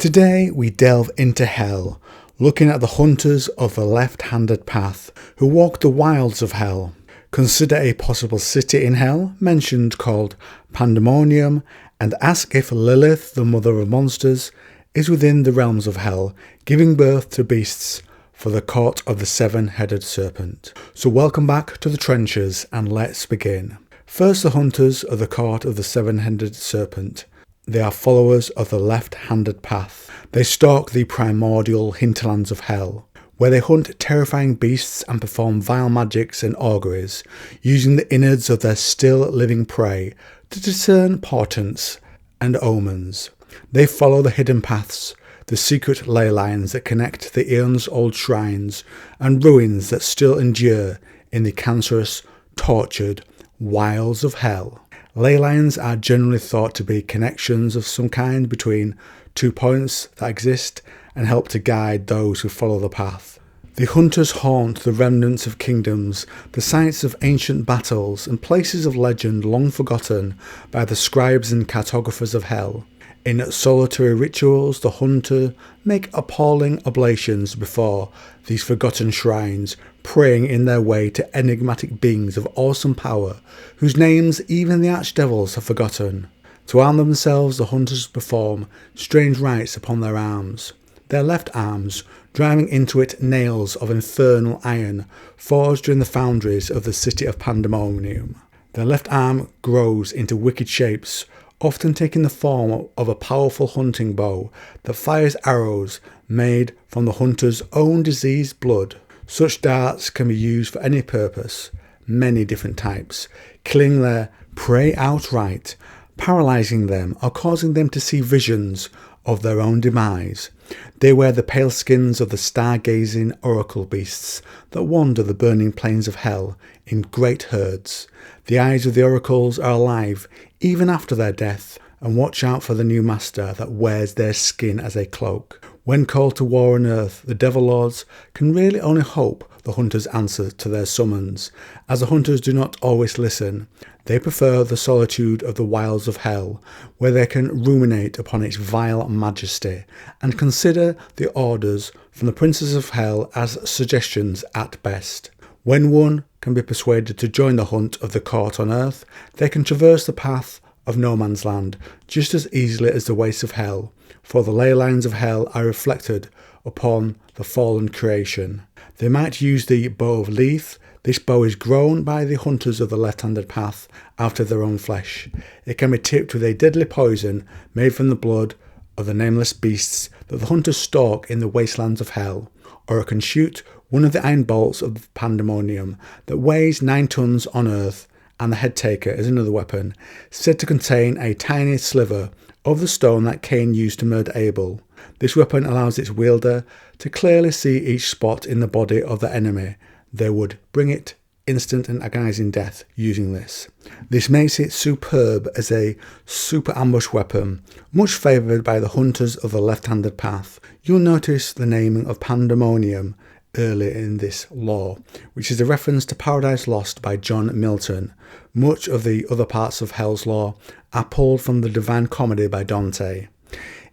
Today we delve into hell, looking at the hunters of the left-handed path who walk the wilds of hell. Consider a possible city in hell, mentioned called Pandemonium, and ask if Lilith, the mother of monsters, is within the realms of hell, giving birth to beasts for the court of the seven-headed serpent. So welcome back to the trenches and let's begin. First, the hunters of the court of the seven-headed serpent. They are followers of the left-handed path. They stalk the primordial hinterlands of hell, where they hunt terrifying beasts and perform vile magics and auguries, using the innards of their still living prey to discern portents and omens. They follow the hidden paths, the secret ley lines that connect the eons-old shrines and ruins that still endure in the cancerous, tortured wilds of hell. Ley lines are generally thought to be connections of some kind between 2 points that exist and help to guide those who follow the path. The hunters haunt the remnants of kingdoms, the sites of ancient battles, and places of legend long forgotten by the scribes and cartographers of hell. In solitary rituals, the hunter make appalling oblations before these forgotten shrines, praying in their way to enigmatic beings of awesome power, whose names even the archdevils have forgotten. To arm themselves, the hunters perform strange rites upon their arms, their left arms driving into it nails of infernal iron forged in the foundries of the city of Pandemonium. Their left arm grows into wicked shapes, often taking the form of a powerful hunting bow that fires arrows made from the hunter's own diseased blood. Such darts can be used for any purpose, many different types, killing their prey outright, paralysing them or causing them to see visions of their own demise. They wear the pale skins of the star-gazing oracle beasts that wander the burning plains of hell in great herds. The eyes of the oracles are alive even after their death and watch out for the new master that wears their skin as a cloak. When called to war on earth, the devil lords can really only hope the hunters answer to their summons, as the hunters do not always listen. They prefer the solitude of the wilds of hell, where they can ruminate upon its vile majesty and consider the orders from the princes of hell as suggestions at best. When one can be persuaded to join the hunt of the court on earth, they can traverse the path of no man's land just as easily as the wastes of hell, for the ley lines of hell are reflected upon the fallen creation. They might use the bow of Lilith. This bow is grown by the hunters of the left-handed path out of their own flesh. It can be tipped with a deadly poison made from the blood of the nameless beasts that the hunters stalk in the wastelands of hell, or it can shoot one of the iron bolts of Pandemonium that weighs 9 tons on earth, and the head taker is another weapon, said to contain a tiny sliver of the stone that Cain used to murder Abel. This weapon allows its wielder to clearly see each spot in the body of the enemy. They would bring it instant and agonizing death using this. This makes it superb as a super ambush weapon, much favoured by the hunters of the left-handed path. You'll notice the naming of Pandemonium early in this lore, which is a reference to Paradise Lost by John Milton. Much of the other parts of Hell's lore are pulled from the Divine Comedy by Dante.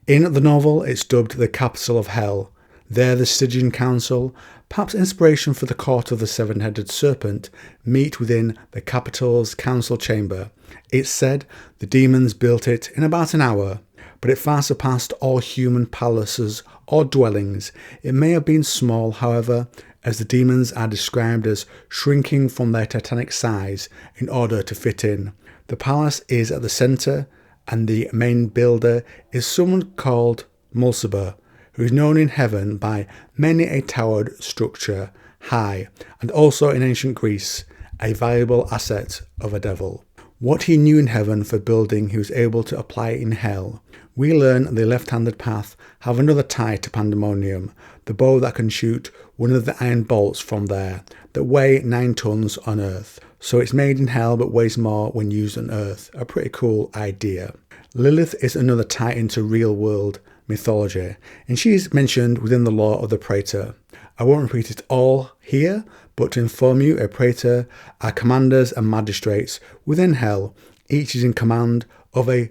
In the novel, it's dubbed the capital of hell. There the Stygian Council, perhaps inspiration for the court of the seven-headed serpent, meet within the capital's council chamber. It's said the demons built it in about an hour, but it far surpassed all human palaces or dwellings. It may have been small, however, as the demons are described as shrinking from their titanic size in order to fit in. The palace is at the centre, and the main builder is someone called Mulciber, who is known in heaven by many a towered structure high, and also in ancient Greece, a valuable asset of a devil. What he knew in heaven for building he was able to apply in hell. We learn the left-handed path have another tie to Pandemonium, the bow that can shoot one of the iron bolts from there, that weigh 9 tons on earth. So it's made in hell but weighs more when used on earth. A pretty cool idea. Lilith is another tie into real-world mythology, and she is mentioned within the lore of the Praetor. I won't repeat it all here, but to inform you, a Praetor are commanders and magistrates within hell. Each is in command of a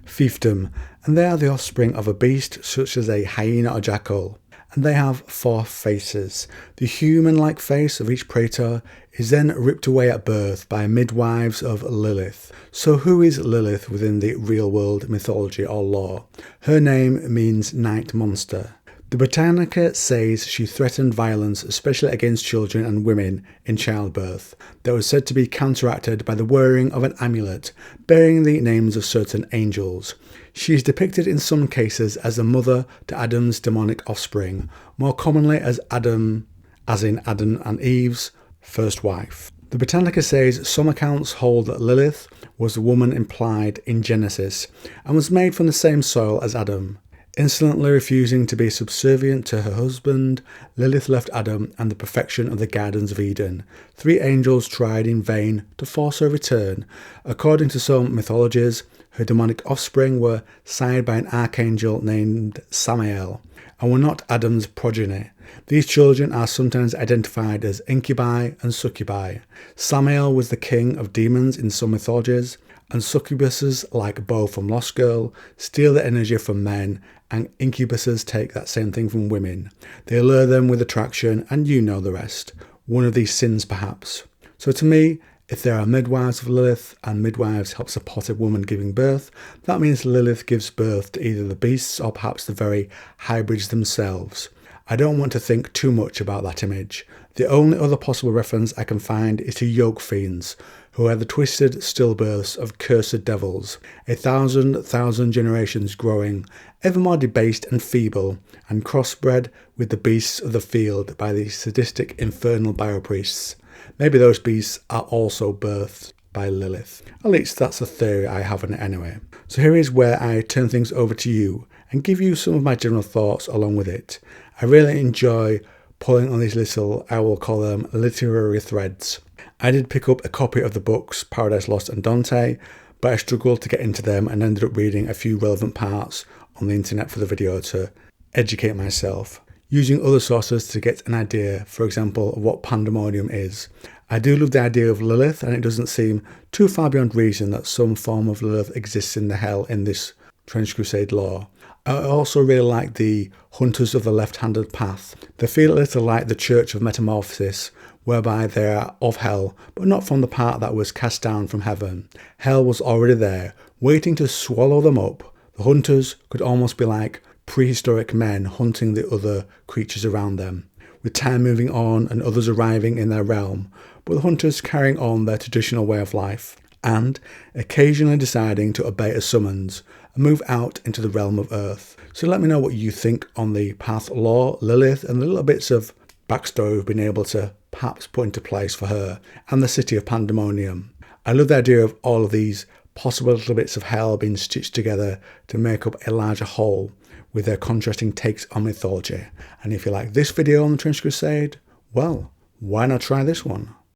fiefdom and they are the offspring of a beast such as a hyena or jackal, and they have 4 faces. The human-like face of each praetor is then ripped away at birth by midwives of Lilith. So who is Lilith within the real-world mythology or lore? Her name means night monster. The Britannica says she threatened violence, especially against children and women in childbirth, that was said to be counteracted by the wearing of an amulet bearing the names of certain angels. She is depicted in some cases as the mother to Adam's demonic offspring, more commonly as Adam, as in Adam and Eve's first wife. The Britannica says some accounts hold that Lilith was the woman implied in Genesis and was made from the same soil as Adam. Insolently refusing to be subservient to her husband, Lilith left Adam and the perfection of the Gardens of Eden. 3 angels tried in vain to force her return. According to some mythologies, her demonic offspring were sired by an archangel named Samael, and were not Adam's progeny. These children are sometimes identified as incubi and succubi. Samael was the king of demons in some mythologies, and succubuses, like Bo from Lost Girl, steal the energy from men, and incubuses take that same thing from women. They lure them with attraction, and you know the rest. One of these sins, perhaps. So to me, if there are midwives of Lilith, and midwives help support a woman giving birth, that means Lilith gives birth to either the beasts or perhaps the very hybrids themselves. I don't want to think too much about that image. The only other possible reference I can find is to yoke fiends, who are the twisted stillbirths of cursed devils, 1,000 generations growing, ever more debased and feeble, and crossbred with the beasts of the field by the sadistic infernal biopriests. Maybe those beasts are also birthed by Lilith. At least that's a theory I have on it anyway. So here is where I turn things over to you and give you some of my general thoughts along with it. I really enjoy pulling on these little, I will call them literary threads. I did pick up a copy of the books Paradise Lost and Dante, but I struggled to get into them and ended up reading a few relevant parts on the internet for the video to educate myself, using other sources to get an idea, for example, of what Pandemonium is. I do love the idea of Lilith, and it doesn't seem too far beyond reason that some form of Lilith exists in the hell in this Trench Crusade lore. I also really like the Hunters of the Left-Handed Path. They feel a little like the Church of Metamorphosis, whereby they are of hell, but not from the part that was cast down from heaven. Hell was already there, waiting to swallow them up. The hunters could almost be like prehistoric men hunting the other creatures around them, with time moving on and others arriving in their realm, but the hunters carrying on their traditional way of life, and occasionally deciding to obey a summons and move out into the realm of Earth. So let me know what you think on the Path lore, Lilith, and the little bits of backstory we've been able to perhaps put into place for her, and the city of Pandemonium. I love the idea of all of these possible little bits of hell being stitched together to make up a larger whole, with their contrasting takes on mythology. And if you like this video on the Trench Crusade, well, why not try this one?